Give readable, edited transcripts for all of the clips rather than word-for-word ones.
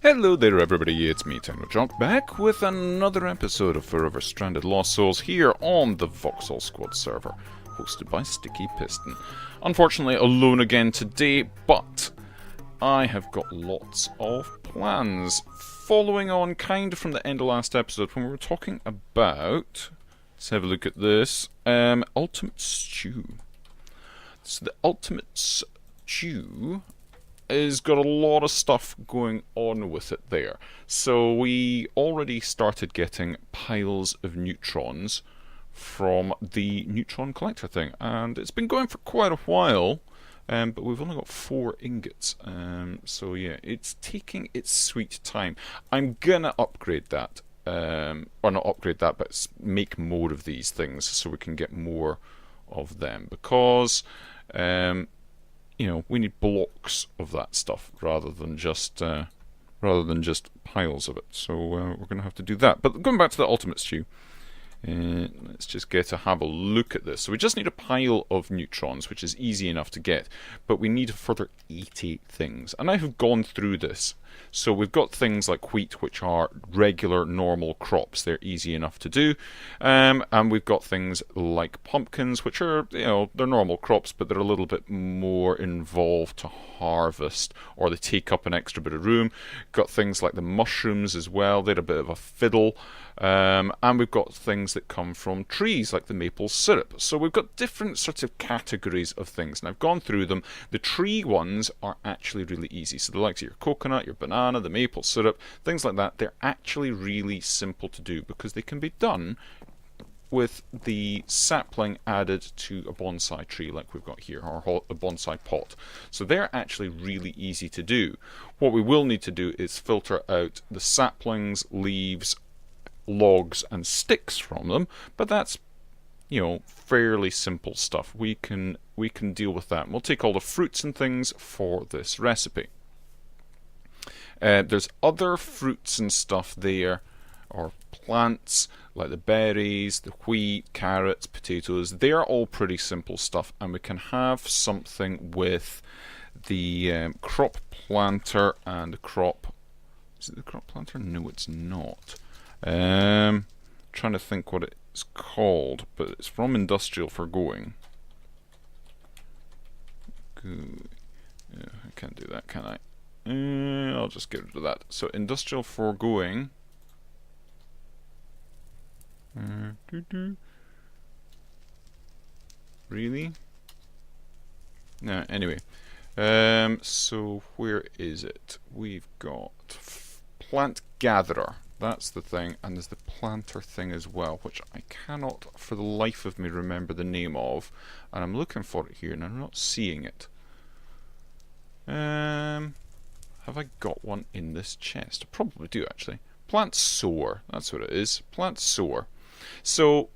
Hello there everybody, it's me, T3chn0, back with another episode of Forever Stranded Lost Souls here on the TehVoxelSquad server, hosted by StickyPiston. Unfortunately alone again today, but I have got lots of plans. Following on kind of from the end of last episode when we were talking about, let's have a look at this, Ultimate Stew. So the Ultimate Stew has got a lot of stuff going on with it there. So we already started getting piles of neutrons from the neutron collector thing, and it's been going for quite a while, but we've only got 4 ingots. So yeah, it's taking its sweet time. I'm gonna upgrade that, or not upgrade that, but make more of these things so we can get more of them, because you know, we need blocks of that stuff rather than just piles of it. So we're going to have to do that. But going back to the Ultimate Stew, let's just have a look at this. So we just need a pile of neutrons, which is easy enough to get, but we need a further 80 things. And I have gone through this. So we've got things like wheat, which are regular, normal crops. They're easy enough to do. And we've got things like pumpkins, which are, you know, they're normal crops, but they're a little bit more involved to harvest, or they take up an extra bit of room. Got things like the mushrooms as well. They're a bit of a fiddle. And we've got things that come from trees, like the maple syrup. So we've got different sorts of categories of things, and I've gone through them. The tree ones are actually really easy. So the likes of your coconut, your banana, the maple syrup, things like that, they're actually really simple to do because they can be done with the sapling added to a bonsai tree like we've got here, or a bonsai pot. So they're actually really easy to do. What we will need to do is filter out the saplings, leaves, logs and sticks from them, but that's, you know, fairly simple stuff. We can deal with that. And we'll take all the fruits and things for this recipe. There's other fruits and stuff there, or plants, like the berries, the wheat, carrots, potatoes. They're all pretty simple stuff, and we can have something with the crop planter and the crop... Is it the crop planter? No, it's not. Trying to think what it's called, but it's from Industrial for Going. Good. Yeah, I can't do that, can I? I'll just get rid of that. So Industrial for Going. Really? No, anyway. So where is it? We've got Plant Gatherer. That's the thing, and there's the planter thing as well, which I cannot for the life of me remember the name of, and I'm looking for it here and I'm not seeing it. Have I got one in this chest? I probably do, actually. Plant sower, that's what it is. Plant sower. So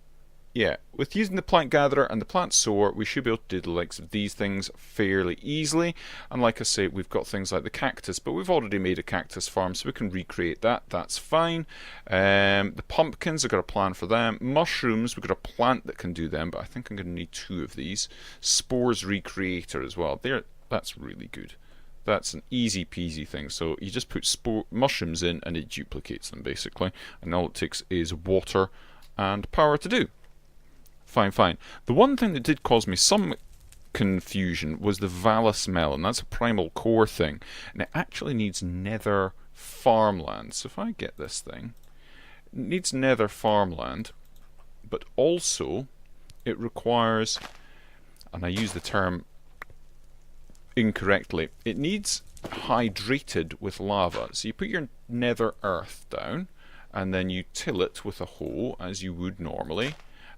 yeah, with using the plant gatherer and the plant sower, we should be able to do the likes of these things fairly easily. And like I say, we've got things like the cactus, but we've already made a cactus farm, so we can recreate that. That's fine. The pumpkins, I've got a plan for them. Mushrooms, we've got a plant that can do them, but I think I'm going to need 2 of these. Spores recreator as well. That's really good. That's an easy peasy thing. So you just put mushrooms in and it duplicates them basically. And all it takes is water and power to do. Fine. The one thing that did cause me some confusion was the Valus melon. That's a primal core thing, and it actually needs nether farmland. So if I get this thing, it needs nether farmland, but also it requires, and I use the term incorrectly, it needs hydrated with lava. So you put your nether earth down, and then you till it with a hoe, as you would normally,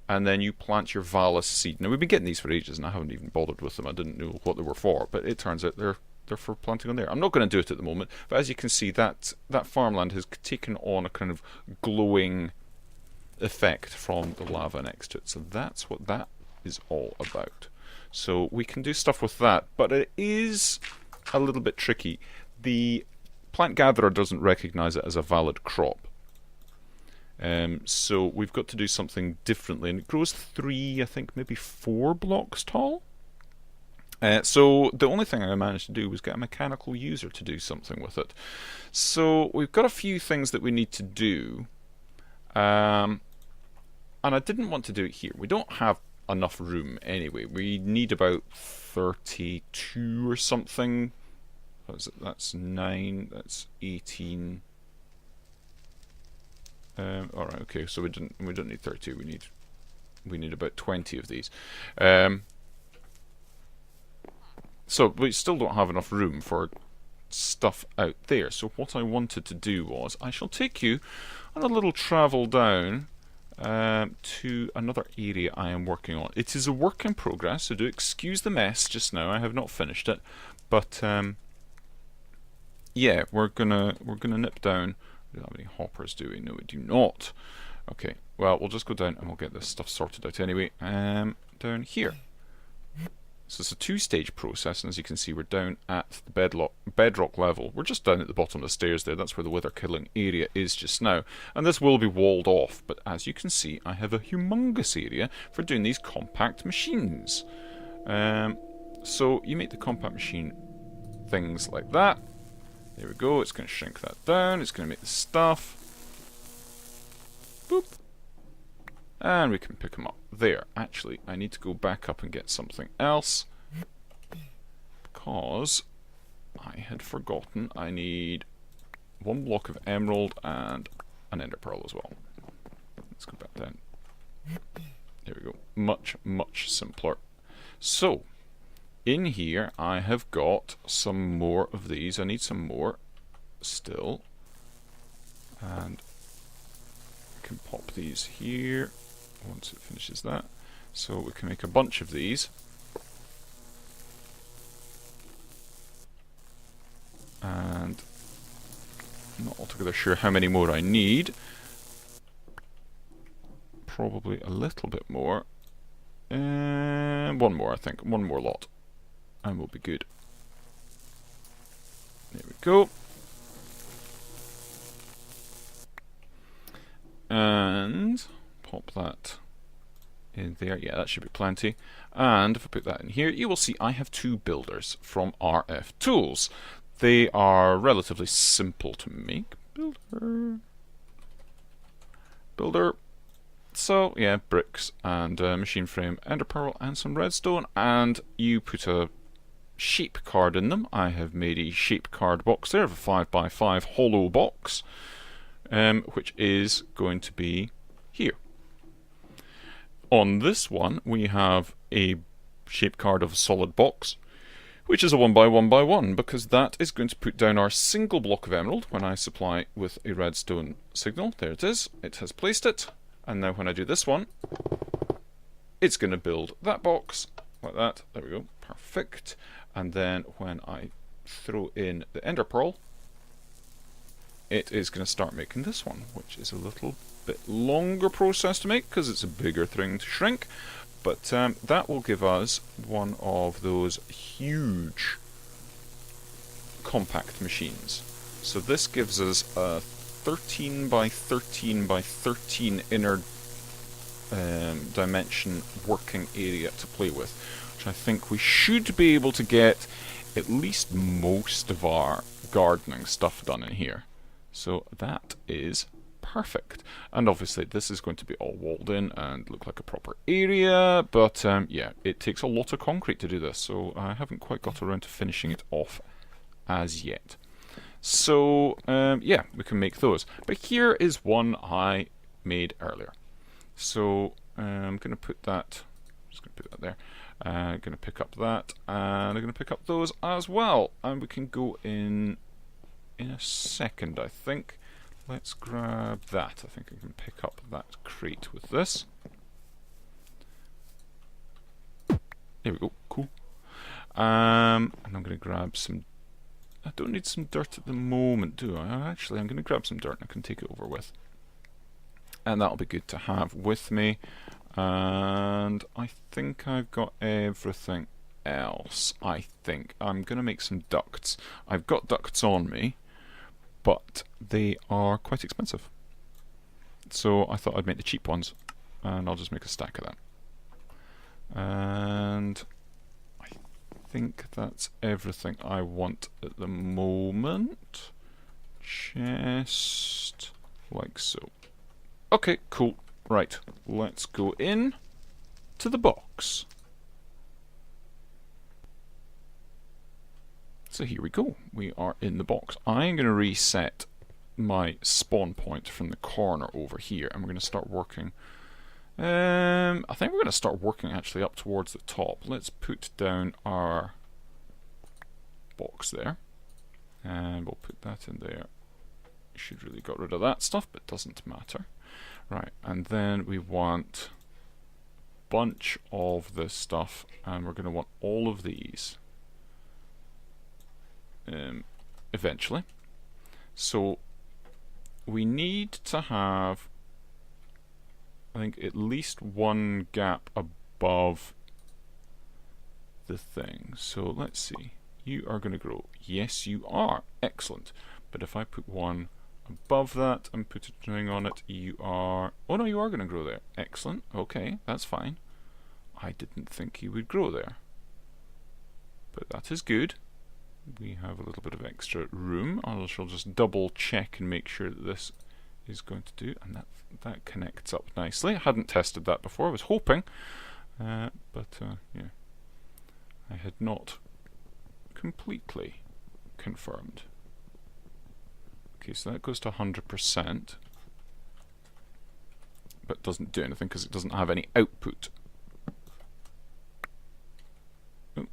and then you plant your Valus seed. Now, we've been getting these for ages, and I haven't even bothered with them. I didn't know what they were for, but it turns out they're for planting on there. I'm not going to do it at the moment, but as you can see, that farmland has taken on a kind of glowing effect from the lava next to it. So that's what that is all about. So we can do stuff with that, but it is a little bit tricky. The plant gatherer doesn't recognize it as a valid crop. So we've got to do something differently, and it grows 3, I think maybe 4 blocks tall. So the only thing I managed to do was get a mechanical user to do something with it. So we've got a few things that we need to do. And I didn't want to do it here. We don't have enough room anyway. We need about 32 or something. What is it? That's 9, that's 18. Alright, okay, so we don't need 32, we need about 20 of these. So we still don't have enough room for stuff out there. So what I wanted to do was, I shall take you on a little travel down to another area I am working on. It is a work in progress, so do excuse the mess just now. I have not finished it, but yeah, we're gonna nip down. We don't have any hoppers, do we? No, we do not. Okay, well, we'll just go down and we'll get this stuff sorted out anyway. Down here. So it's a two-stage process, and as you can see, we're down at the bedrock level. We're just down at the bottom of the stairs there. That's where the wither killing area is just now. And this will be walled off, but as you can see, I have a humongous area for doing these compact machines. So you make the compact machine things like that. There we go. It's going to shrink that down. It's going to make the stuff. Boop. And we can pick them up there. Actually, I need to go back up and get something else, because I had forgotten I need 1 block of emerald and an ender pearl as well. Let's go back down. There we go. Much, much simpler. So, in here I have got some more of these. I need some more still. And I can pop these here once it finishes that. So we can make a bunch of these. And I'm not altogether sure how many more I need. Probably a little bit more. One more, I think. One more lot. And we'll be good. There we go. And pop that in there. Yeah, that should be plenty. And if I put that in here, you will see I have 2 builders from RF Tools. They are relatively simple to make. Builder. So, yeah, bricks and machine frame, ender pearl, and some redstone. And you put a shape card in them. I have made a shape card box there of a 5x5 hollow box, which is going to be here. On this one, we have a shape card of a solid box, which is a 1x1x1, because that is going to put down our single block of emerald when I supply with a redstone signal. There it is. It has placed it. And now when I do this one, it's going to build that box like that. There we go. Perfect. And then when I throw in the ender pearl, it is going to start making this one, which is a little bit longer process to make because it's a bigger thing to shrink. But that will give us one of those huge compact machines. So this gives us a 13 by 13 by 13 inner dimension working area to play with, which I think we should be able to get at least most of our gardening stuff done in here. So that is perfect. And obviously this is going to be all walled in and look like a proper area, but yeah, it takes a lot of concrete to do this, so I haven't quite got around to finishing it off as yet. So yeah, we can make those. But here is one I made earlier. So I'm going to put that, just going to put that there. I'm going to pick up that, and I'm going to pick up those as well. And we can go in a second, I think. Let's grab that. I think I can pick up that crate with this. There we go, cool. And I'm going to grab some. I don't need some dirt at the moment, do I? Actually, I'm going to grab some dirt and I can take it over with. And that'll be good to have with me. And I think I've got everything else. I think I'm going to make some ducts. I've got ducts on me, but they are quite expensive. So I thought I'd make the cheap ones, and I'll just make a stack of that. And I think that's everything I want at the moment. Chest, like so. Okay, cool. Right, let's go in to the box. So here we go. We are in the box. I'm going to reset my spawn point from the corner over here, and we're going to start working. I think we're going to start working actually up towards the top. Let's put down our box there, and we'll put that in there. Should really got rid of that stuff, but doesn't matter. Right, and then we want a bunch of this stuff, and we're going to want all of these eventually. So we need to have, I think, at least one gap above the thing. So let's see. You are going to grow. Yes, you are. Excellent. But if I put one above that and put a thing on it, you are... Oh no, you are going to grow there. Excellent. Okay, that's fine. I didn't think you would grow there. But that is good. We have a little bit of extra room. I shall just double check and make sure that this is going to do, and that connects up nicely. I hadn't tested that before. I was hoping, but yeah, I had not completely confirmed. Okay, so that goes to 100%, but doesn't do anything because it doesn't have any output. Oh,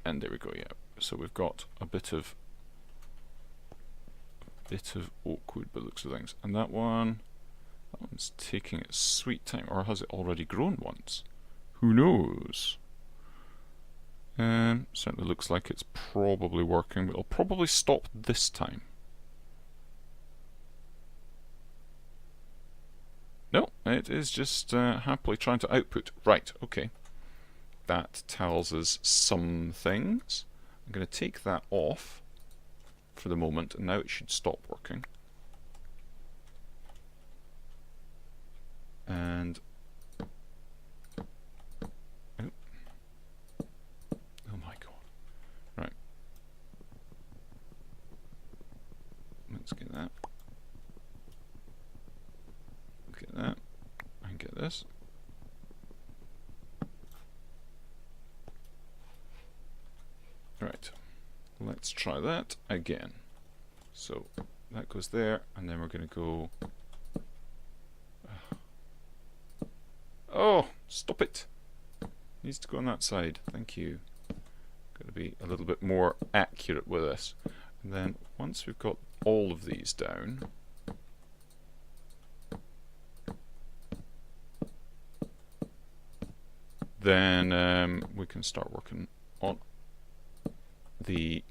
and there we go. Yeah. So we've got a bit of oak wood by the looks of things, and that one's taking its sweet time, or has it already grown once? Who knows? Certainly looks like it's probably working, but it'll probably stop this time. No, it is just happily trying to output. Right, okay. That tells us some things. I'm going to take that off for the moment, and now it should stop working. And oh my god! Right, let's get that. Get that. And get this. Right, let's try that again. So that goes there, and then we're going to go... Oh, stop it! Needs to go on that side. Thank you. Got to be a little bit more accurate with this. And then once we've got all of these down, then we can start working on the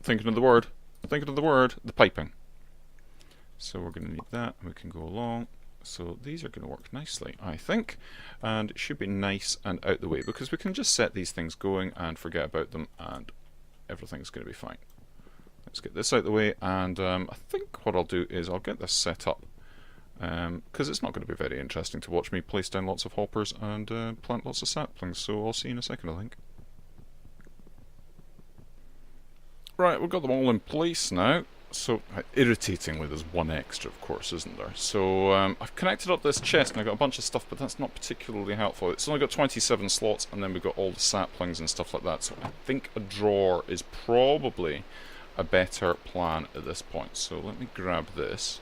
the piping. So we're going to need that, and we can go along. So these are going to work nicely, I think, and it should be nice and out the way, because we can just set these things going and forget about them, and everything's going to be fine. Let's get this out the way, and I think what I'll do is I'll get this set up, because it's not going to be very interesting to watch me place down lots of hoppers and plant lots of saplings, so I'll see you in a second, I think. Right, we've got them all in place now. So, irritatingly, there's one extra, of course, isn't there? So, I've connected up this chest, and I've got a bunch of stuff, but that's not particularly helpful. It's only got 27 slots, and then we've got all the saplings and stuff like that. So, I think a drawer is probably a better plan at this point. So, let me grab this.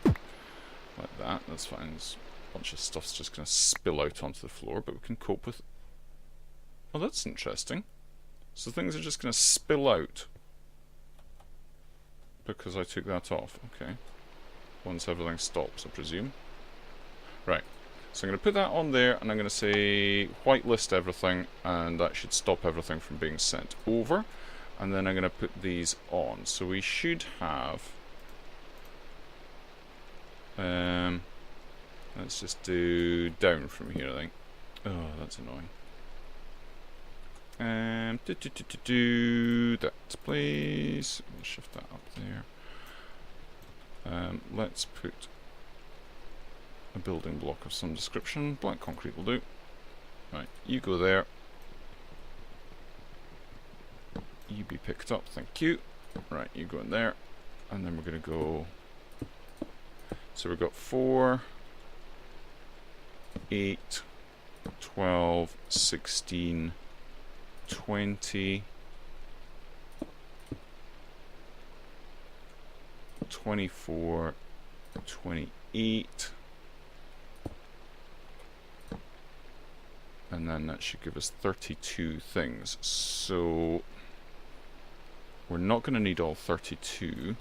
Like that, that's fine. There's a bunch of stuff's just going to spill out onto the floor, but we can cope with... Oh, that's interesting. So, things are just going to spill out because I took that off. Okay. Once everything stops, I presume. Right. So I'm going to put that on there, and I'm going to say whitelist everything, and that should stop everything from being sent over. And then I'm going to put these on. So we should have... let's just do down from here, I think. Oh, that's annoying. That, please. We'll shift that up there. Let's put a building block of some description. Black concrete will do. Right, you go there. You be picked up, thank you. Right, you go in there. And then we're going to go... So we've got 4, 8, 12, 16, 20, 24, 28, and then that should give us 32 things. So we're not going to need all 32,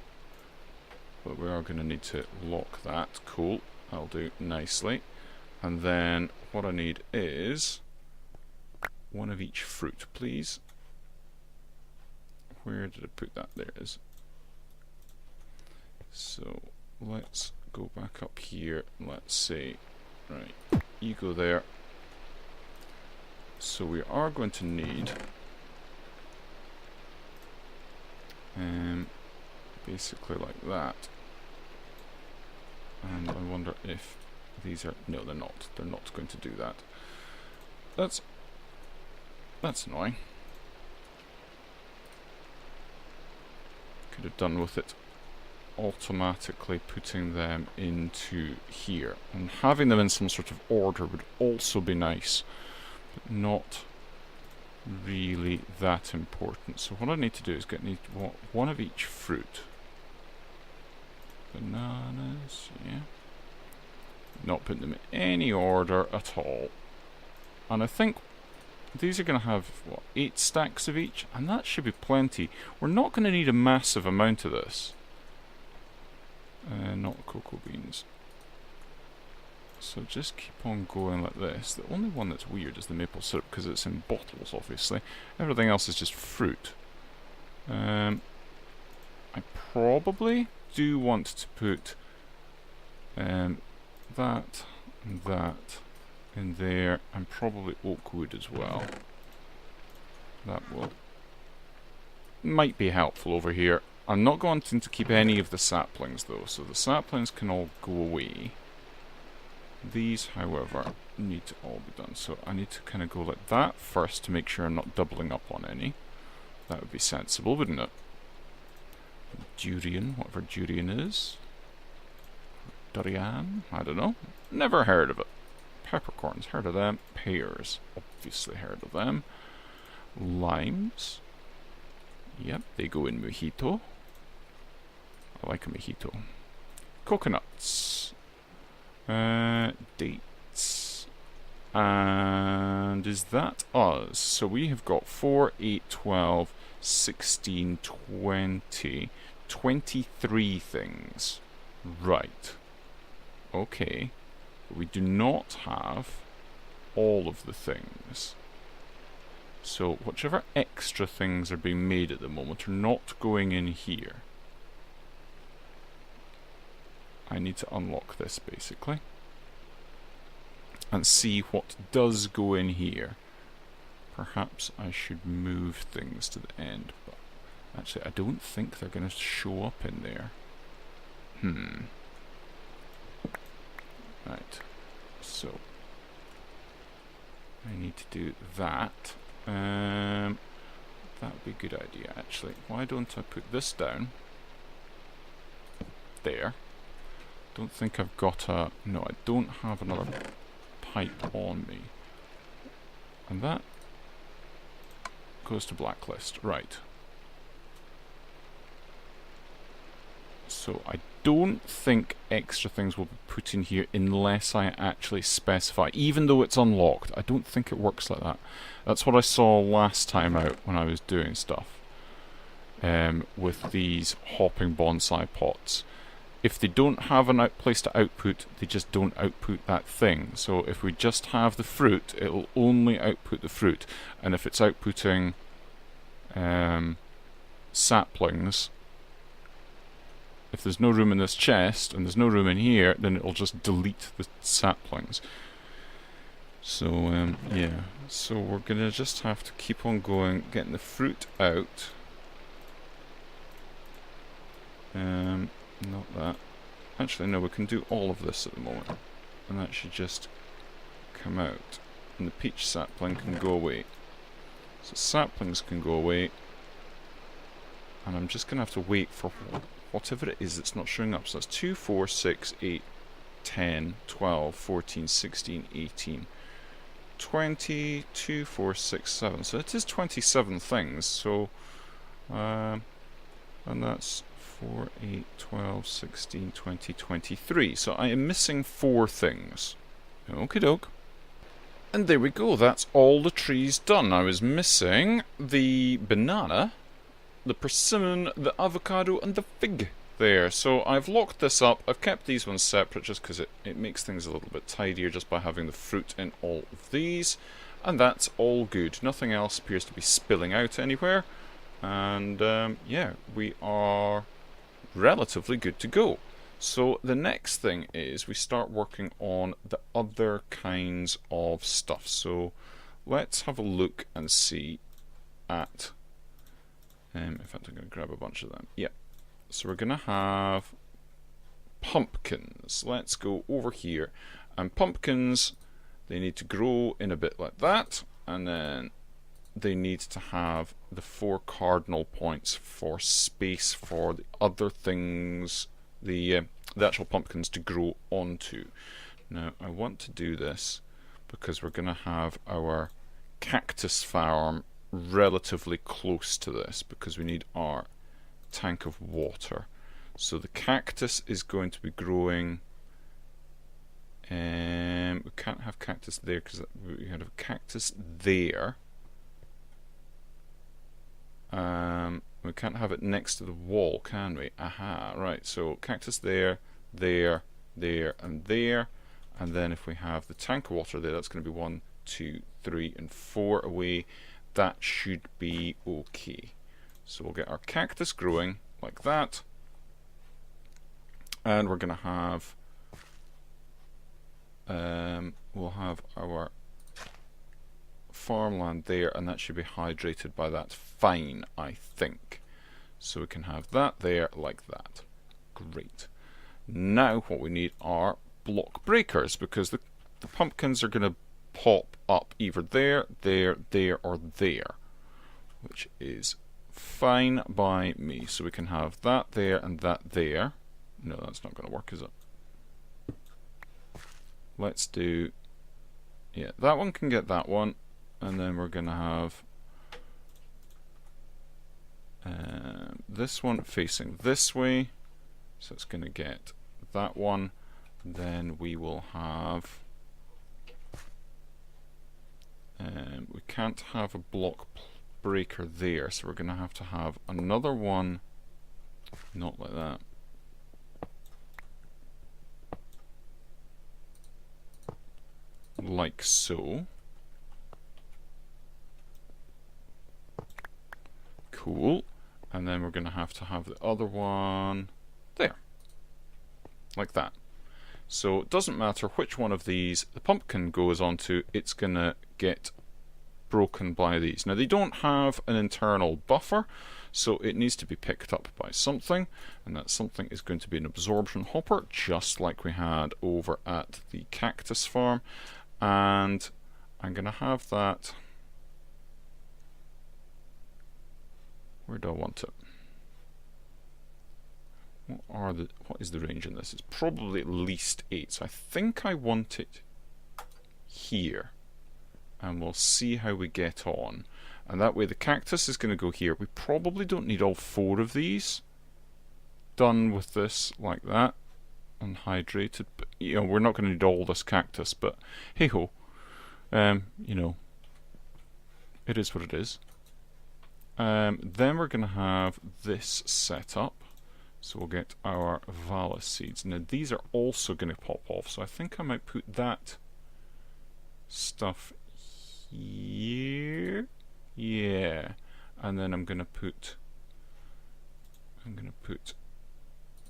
but we are going to need to lock that. Cool, I'll do nicely. And then what I need is one of each fruit, please. Where did I put that? There it is. So let's go back up here. Let's say, right, you go there. So we are going to need basically like that. And I wonder if these are... No, they're not. They're not going to do that. That's annoying. Could have done with it automatically putting them into here, and having them in some sort of order would also be nice, but not really that important. So what I need to do is get one of each fruit. Bananas, yeah. Not putting them in any order at all. And I think these are going to have, what, 8 stacks of each? And that should be plenty. We're not going to need a massive amount of this. Not cocoa beans. So just keep on going like this. The only one that's weird is the maple syrup, because it's in bottles, obviously. Everything else is just fruit. I probably do want to put that and that in there, and probably oak wood as well. That might be helpful over here. I'm not going to keep any of the saplings though, so the saplings can all go away. These, however, need to all be done. So I need to kind of go like that first to make sure I'm not doubling up on any. That would be sensible, wouldn't it? Durian, whatever durian is. Durian, I don't know. Never heard of it. Peppercorns, heard of them. Pears, obviously heard of them. Limes. Yep, they go in mojito. I like a mojito. Coconuts. Dates. And is that us? So we have got 4, 8, 12, 16, 20, 23 things. Right. Okay. But we do not have all of the things. So whichever extra things are being made at the moment are not going in here. I need to unlock this basically and see what does go in here. Perhaps I should move things to the end, but actually I don't think they're going to show up in there. Right, so I need to do that. That would be a good idea actually. Why don't I put this down there? Don't think I've got a... No, I don't have another pipe on me. And that goes to blacklist. Right. So I don't think extra things will be put in here unless I actually specify. Even though it's unlocked, I don't think it works like that. That's what I saw last time out when I was doing stuff with these hopping bonsai pots. If they don't have a place to output, they just don't output that thing. So if we just have the fruit, it'll only output the fruit. And if it's outputting saplings, if there's no room in this chest and there's no room in here, then it'll just delete the saplings. So yeah, so we're gonna just have to keep on going, getting the fruit out. Not that. Actually, no, we can do all of this at the moment. And that should just come out. And the peach sapling can go away. So saplings can go away. And I'm just going to have to wait for whatever it is that's not showing up. So that's 2, 4, 6, 8, 10, 12, 14, 16, 18, 20, 2, 4, 6, 7. So it is 27 things. So, and that's 4, 8, 12, 16, 20, 23. So I am missing 4 things. Okie doke. And there we go, that's all the trees done. I was missing the banana, the persimmon, the avocado, and the fig there. So I've locked this up. I've kept these ones separate just because it makes things a little bit tidier just by having the fruit in all of these. And that's all good. Nothing else appears to be spilling out anywhere. And yeah, we are relatively good to go. So the next thing is we start working on the other kinds of stuff. So let's have a look and see at, in fact I'm going to grab a bunch of them. Yeah, so we're going to have pumpkins. Let's go over here. And pumpkins, they need to grow in a bit like that. And then they need to have the 4 cardinal points for space for the other things, the actual pumpkins to grow onto. Now I want to do this because we're going to have our cactus farm relatively close to this because we need our tank of water. So the cactus is going to be growing. We can't have cactus there because we had a cactus there. We can't have it next to the wall, can we? Aha, right. So cactus there, there, there, and there. And then if we have the tank of water there, that's going to be 1, 2, 3, and 4 away. That should be okay. So we'll get our cactus growing like that. And we're going to have, we'll have our farmland there, and that should be hydrated by that fine, I think. So we can have that there like that. Great. Now what we need are block breakers, because the pumpkins are going to pop up either there, there, there, or there, which is fine by me. So we can have that there and that there. No, that's not going to work, is it? Let's do, yeah, that one can get that one. And then we're going to have this one facing this way. So it's going to get that one. Then we will have, we can't have a block breaker there. So we're going to have another one, not like that. Like so. Cool. And then we're going to have the other one there. Like that. So it doesn't matter which one of these the pumpkin goes onto, it's going to get broken by these. Now they don't have an internal buffer, so it needs to be picked up by something, and that something is going to be an absorption hopper, just like we had over at the cactus farm. And I'm going to have that. Where do I want it? What is the range in this? It's probably at least 8. So I think I want it here. And we'll see how we get on. And that way the cactus is going to go here. We probably don't need all 4 of these done with this like that. And hydrated. But, you know, we're not going to need all this cactus, but hey ho. You know, it is what it is. Then we're going to have this set up. So we'll get our Valus seeds. Now these are also going to pop off. So I think I might put that stuff here. Yeah. And then I'm going to put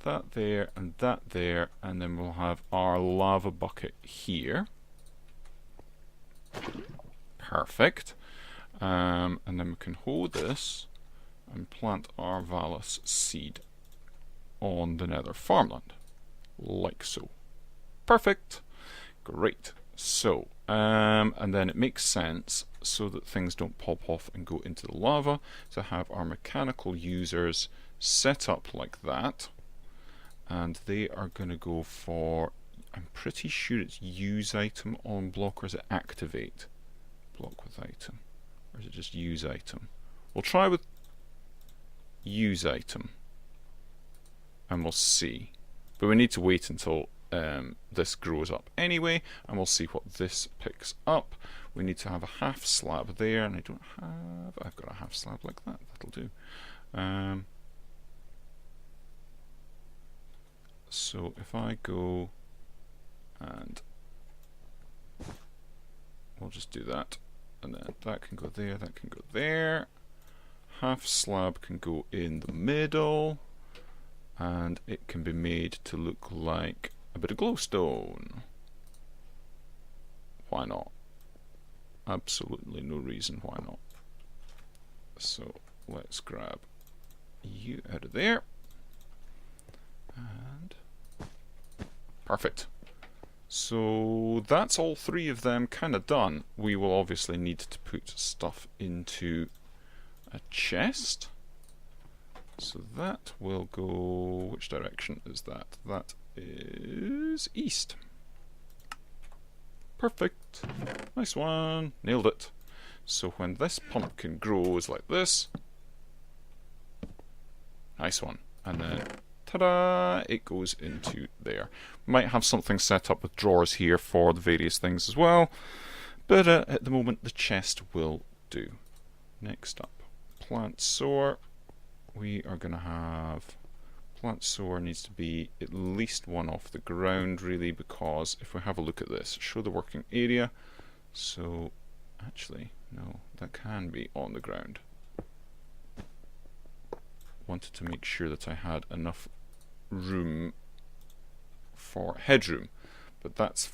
that there and that there. And then we'll have our lava bucket here. Perfect. And then we can hold this and plant our Valus seed on the nether farmland, like so. Perfect. Great. So, and then it makes sense so that things don't pop off and go into the lava, to have our mechanical users set up like that. And they are going to go for, I'm pretty sure it's use item on block, or is it activate? Block with item. Or is it just use item? We'll try with use item. And we'll see. But we need to wait until this grows up anyway, and we'll see what this picks up. We need to have a half slab there, and I don't have, I've got a half slab like that, that'll do. So if I go and we'll just do that, and then that can go there, that can go there. Half slab can go in the middle, and it can be made to look like a bit of glowstone. Why not? Absolutely no reason why not. So let's grab you out of there. And perfect. So that's all three of them kind of done. We will obviously need to put stuff into a chest. So that will go, which direction is that? That is east. Perfect. Nice one. Nailed it. So when this pumpkin grows like this, nice one. And then, ta-da, it goes into there. Might have something set up with drawers here for the various things as well. But at the moment, the chest will do. Next up, plant sower. We are going to have plant sower needs to be at least one off the ground, really, because if we have a look at this, show the working area. So actually, no, that can be on the ground. Wanted to make sure that I had enough room for headroom, but that's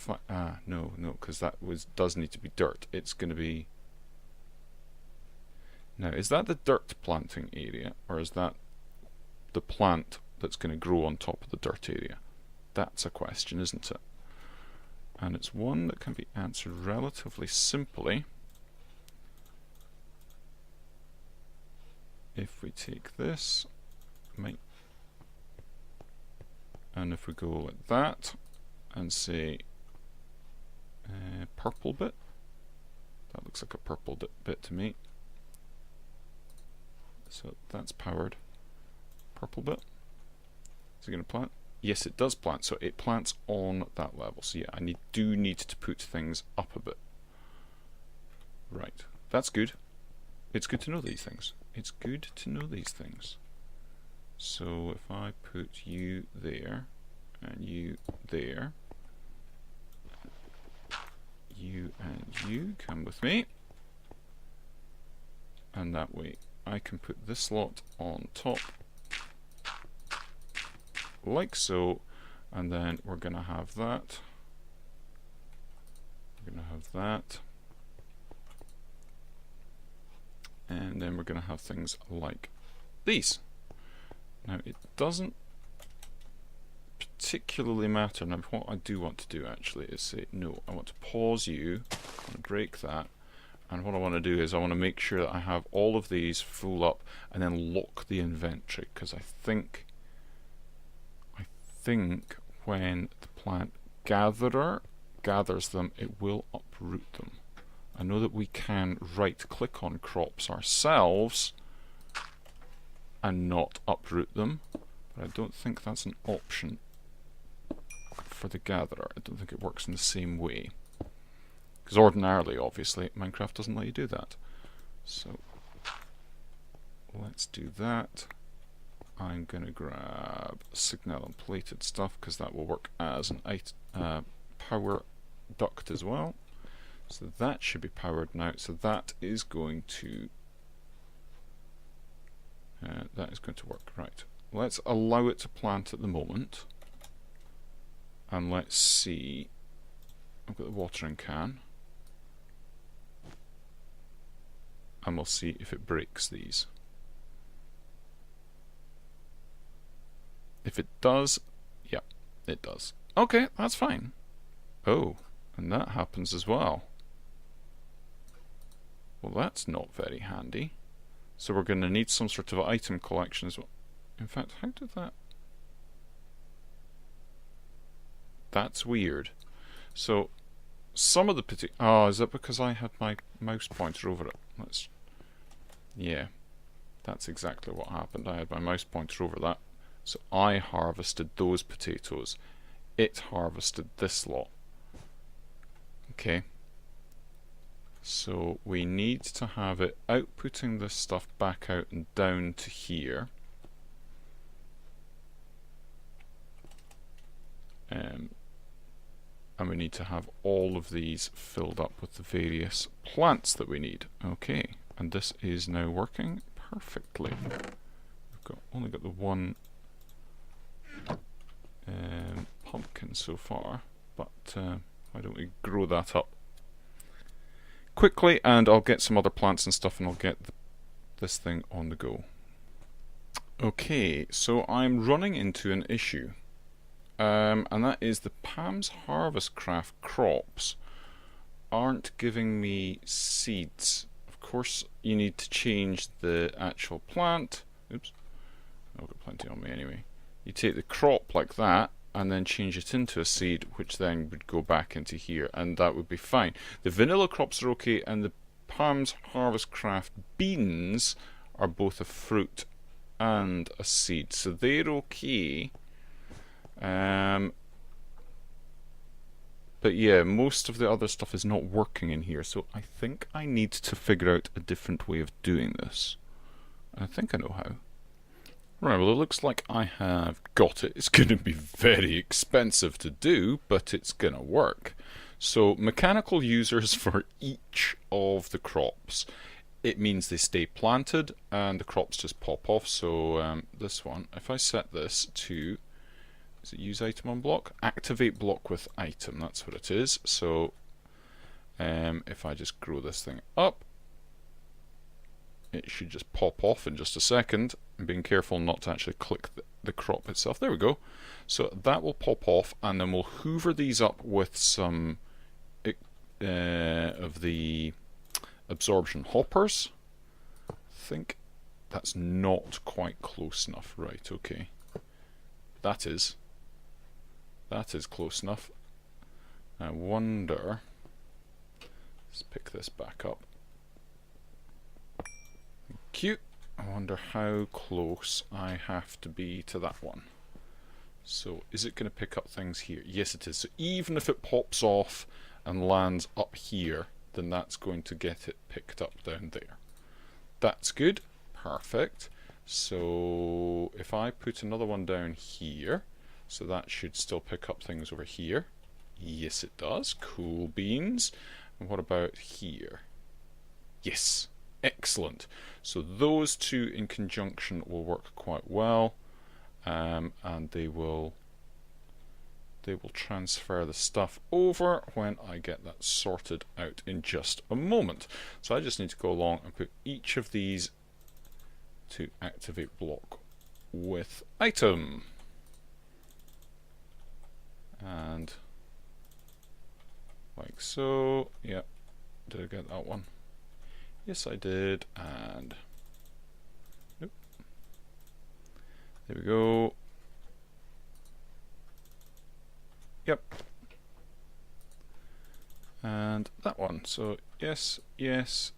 no, because that does need to be dirt. It's going to be. Now, is that the dirt planting area, or is that the plant that's going to grow on top of the dirt area? That's a question, isn't it? And it's one that can be answered relatively simply. If we take this, and if we go like that, and say purple bit, that looks like a purple bit to me. So that's powered. Purple bit. Is it going to plant? Yes, it does plant. So it plants on that level. So yeah, I do need to put things up a bit. Right. That's good. It's good to know these things. It's good to know these things. So if I put you there, and you there, you and you come with me, and that way I can put this slot on top, like so, and then we're going to have that. We're going to have that. And then we're going to have things like these. Now, it doesn't particularly matter. Now, what I do want to do actually is say, no, I want to pause you, and break that. And what I want to do is I want to make sure that I have all of these full up and then lock the inventory, because I think when the plant gatherer gathers them, it will uproot them. I know that we can right click on crops ourselves and not uproot them, but I don't think that's an option for the gatherer. I don't think it works in the same way. Because ordinarily, obviously, Minecraft doesn't let you do that. So let's do that. I'm going to grab signal and plated stuff because that will work as an power duct as well. So that should be powered now. So that is going to work. Right. Let's allow it to plant at the moment, and let's see. I've got the watering can. And we'll see if it breaks these. If it does, yeah, it does. Okay, that's fine. Oh, and that happens as well. Well, that's not very handy. So we're going to need some sort of item collection as well. In fact, how did that... That's weird. So, some of the potato... Oh, is that because I had my mouse pointer over it? Let's... Yeah. That's exactly what happened. I had my mouse pointer over that. So I harvested those potatoes. It harvested this lot. Okay. So we need to have it outputting this stuff back out and down to here. And we need to have all of these filled up with the various plants that we need. Okay, and this is now working perfectly. We've only got the one pumpkin so far, but why don't we grow that up quickly, and I'll get some other plants and stuff, and I'll get this thing on the go. Okay, so I'm running into an issue. And that is the Pam's Harvest Craft crops aren't giving me seeds. Of course, you need to change the actual plant. Oops, I've got plenty on me anyway. You take the crop like that and then change it into a seed, which then would go back into here, and that would be fine. The vanilla crops are okay, and the Pam's Harvest Craft beans are both a fruit and a seed, so they're okay. But yeah, most of the other stuff is not working in here, so I think I need to figure out a different way of doing this. I think I know how. Right, well, it looks like I have got it. It's going to be very expensive to do, but it's going to work. So, mechanical users for each of the crops. It means they stay planted and the crops just pop off. So, this one, if I set this to... Is it use item on block? Activate block with item, that's what it is. So if I just grow this thing up, it should just pop off in just a second. I'm being careful not to actually click the crop itself. There we go. So that will pop off, and then we'll hoover these up with some of the absorption hoppers. I think that's not quite close enough. Right, okay. That is close enough. I wonder... Let's pick this back up. Cute. I wonder how close I have to be to that one. So, is it going to pick up things here? Yes, it is. So, even if it pops off and lands up here, then that's going to get it picked up down there. That's good. Perfect. So, if I put another one down here... So that should still pick up things over here. Yes, it does. Cool beans. And what about here? Yes. Excellent. So those two in conjunction will work quite well. And they will transfer the stuff over when I get that sorted out in just a moment. So I just need to go along and put each of these to activate block with item. And like so. Yep. Did I get that one? Yes, I did. And nope. There we go. Yep. And that one. So yes, yes,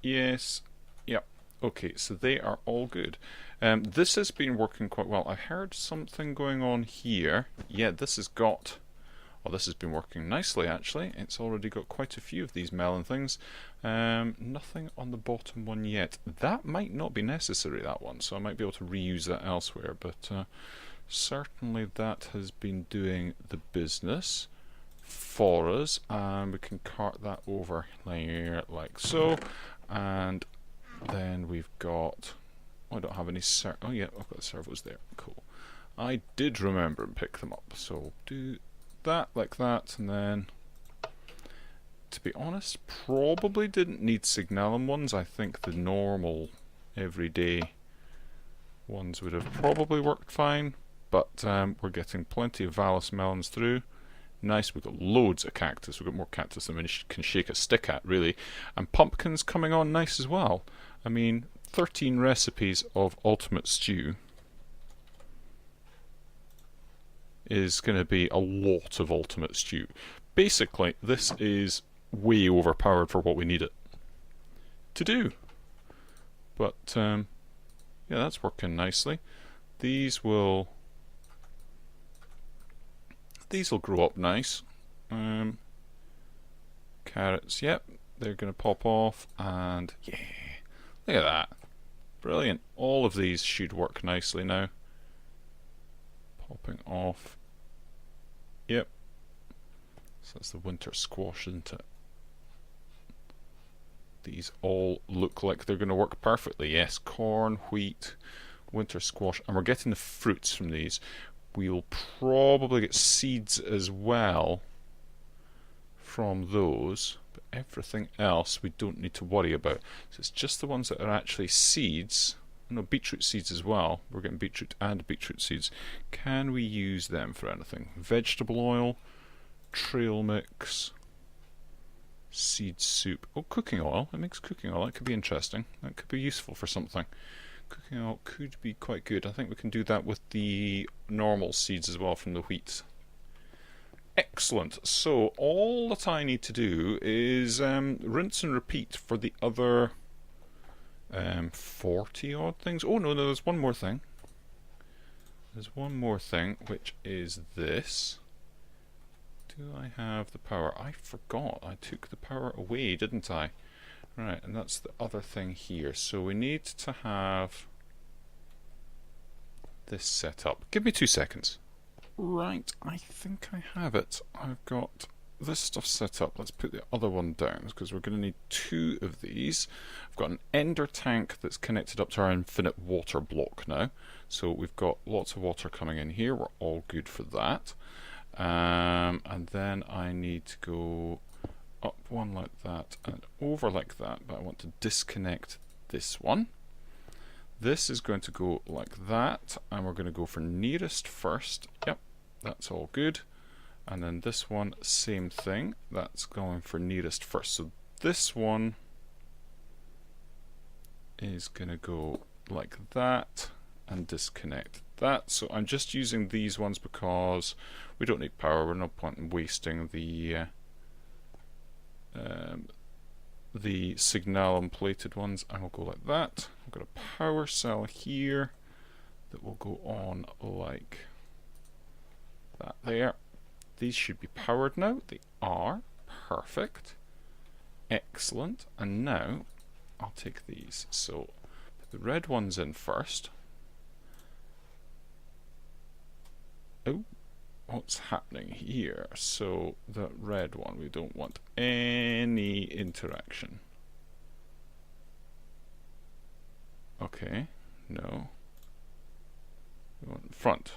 yes. Yep. Okay, so they are all good. This has been working quite well. I heard something going on here. Yeah, this has got... Well, this has been working nicely, actually. It's already got quite a few of these melon things. Nothing on the bottom one yet. That might not be necessary, that one, so I might be able to reuse that elsewhere. But certainly that has been doing the business for us. And we can cart that over here like so. And then we've got... I don't have any oh yeah, I've got servos there. Cool. I did remember and pick them up. So do that like that, and then, to be honest, probably didn't need signalum ones. I think the normal, everyday ones would have probably worked fine, but we're getting plenty of Valus melons through. Nice. We've got loads of cactus. We've got more cactus than we can shake a stick at, really. And pumpkins coming on nice as well. I mean, 13 recipes of ultimate stew is going to be a lot of ultimate stew. Basically, this is way overpowered for what we need it to do. But, yeah, that's working nicely. These will grow up nice. Carrots, yep, they're going to pop off, and yeah, look at that. Brilliant. All of these should work nicely now. Popping off. Yep. So that's the winter squash, isn't it? These all look like they're going to work perfectly. Yes, corn, wheat, winter squash, and we're getting the fruits from these. We'll probably get seeds as well from those, but everything else we don't need to worry about. So it's just the ones that are actually seeds. No, beetroot seeds as well. We're getting beetroot and beetroot seeds. Can we use them for anything? Vegetable oil, trail mix, seed soup. Oh, cooking oil. It makes cooking oil. That could be interesting. That could be useful for something. Cooking oil could be quite good. I think we can do that with the normal seeds as well from the wheat. Excellent. So all that I need to do is rinse and repeat for the other 40 odd things. Oh no, there's one more thing. There's one more thing, which is this. Do I have the power? I forgot. I took the power away, didn't I? Right, and that's the other thing here. So we need to have this set up. Give me 2 seconds. Right, I think I have it. I've got this stuff set up. Let's put the other one down because we're going to need 2 of these. I've got an ender tank that's connected up to our infinite water block now. So we've got lots of water coming in here. We're all good for that. And then I need to go up one like that and over like that, but I want to disconnect this one. This is going to go like that, and we're going to go for nearest first. Yep, that's all good. And then this one, same thing, that's going for nearest first. So this one is going to go like that and disconnect that. So I'm just using these ones because we don't need power. We're not point in wasting the signalum plated ones. I will go like that. I've got a power cell here that will go on like that there. These should be powered now. They are. Perfect. Excellent. And now I'll take these. So put the red ones in first. Oh, what's happening here? So the red one, we don't want any interaction. Okay, no. We want front.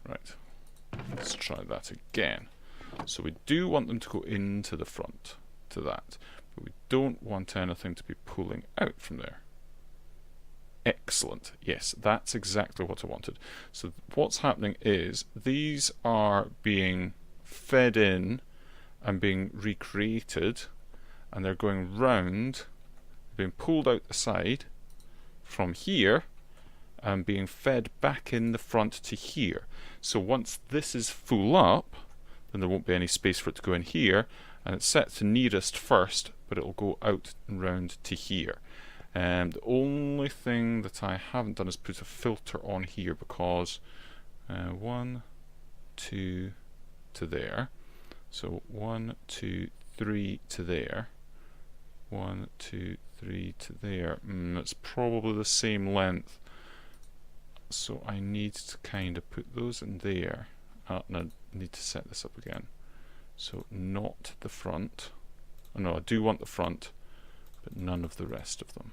Right. Let's try that again. So we do want them to go into the front to that, but we don't want anything to be pulling out from there. Excellent. Yes, that's exactly what I wanted. So what's happening is these are being fed in and being recreated, and they're going round, being pulled out the side from here and being fed back in the front to here. So once this is full up, then there won't be any space for it to go in here, and it's set to nearest first, but it'll go out and round to here. The only thing that I haven't done is put a filter on here because 1, 2 to there. So 1, 2, 3 to there. 1, 2, 3 to there. It's probably the same length. So I need to kind of put those in there. And I need to set this up again. So not the front. Oh, no, I do want the front, but none of the rest of them.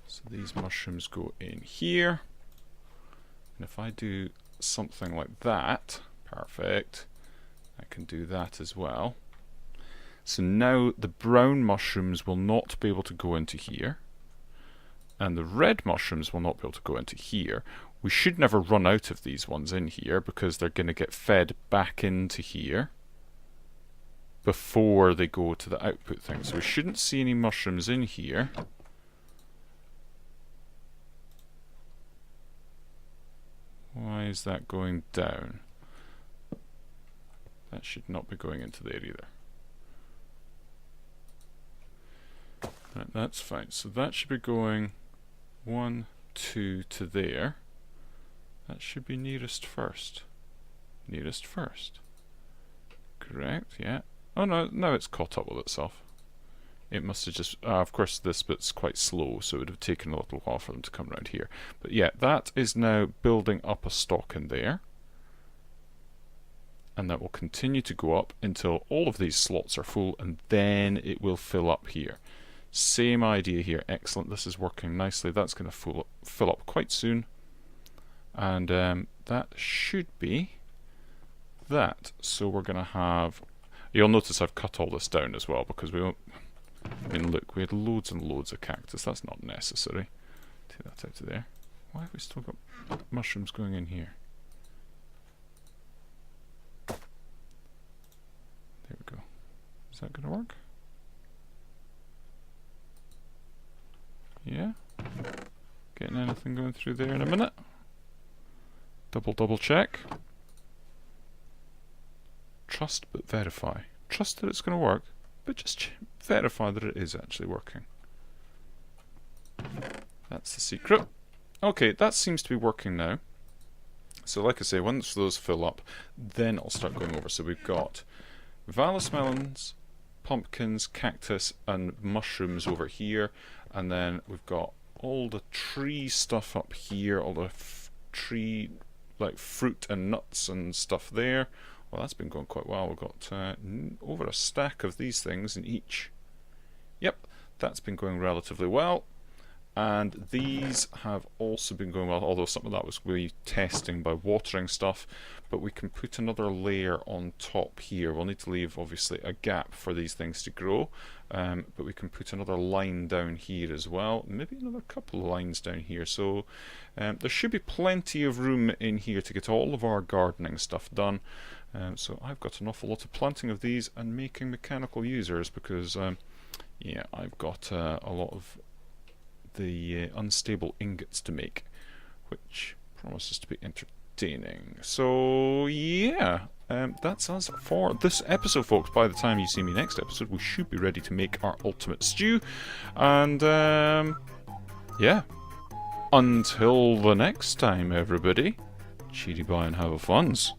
So these mushrooms go in here. And if I do something like that, perfect, I can do that as well. So now the brown mushrooms will not be able to go into here. And the red mushrooms will not be able to go into here. We should never run out of these ones in here because they're going to get fed back into here before they go to the output thing. So we shouldn't see any mushrooms in here. Why is that going down? That should not be going into there either. Right, that's fine. So that should be going 1, 2 to there. That should be nearest first. Nearest first. Correct, yeah. Oh no, now it's caught up with itself. It must have just... of course this bit's quite slow, so it would have taken a little while for them to come around here. But yeah, that is now building up a stock in there. And that will continue to go up until all of these slots are full, and then it will fill up here. Same idea here. Excellent, this is working nicely. That's going to fill up quite soon. And that should be that. So we're going to have... You'll notice I've cut all this down as well, because we won't... I mean, look, we had loads and loads of cactus. That's not necessary. Take that out of there. Why have we still got mushrooms going in here? There we go. Is that going to work? Yeah? Getting anything going through there in a minute? Double check. Trust but verify. Trust that it's going to work, but just verify that it is actually working. That's the secret. Okay, that seems to be working now. So like I say, once those fill up, then I'll start going over. So we've got Vallis melons, pumpkins, cactus, and mushrooms over here. And then we've got all the tree stuff up here, all the tree, like fruit and nuts and stuff there. Well, that's been going quite well. We've got over a stack of these things in each. Yep, that's been going relatively well. And these have also been going well, although some of that was we testing by watering stuff. But we can put another layer on top here. We'll need to leave, obviously, a gap for these things to grow. But we can put another line down here as well. Maybe another couple of lines down here. So there should be plenty of room in here to get all of our gardening stuff done. So I've got an awful lot of planting of these and making mechanical users because, yeah, I've got a lot of the unstable ingots to make, which promises to be entertaining. So yeah, that's us for this episode, folks. By the time you see me next episode, we should be ready to make our ultimate stew. And yeah, until the next time, everybody, cheery bye and have a funs.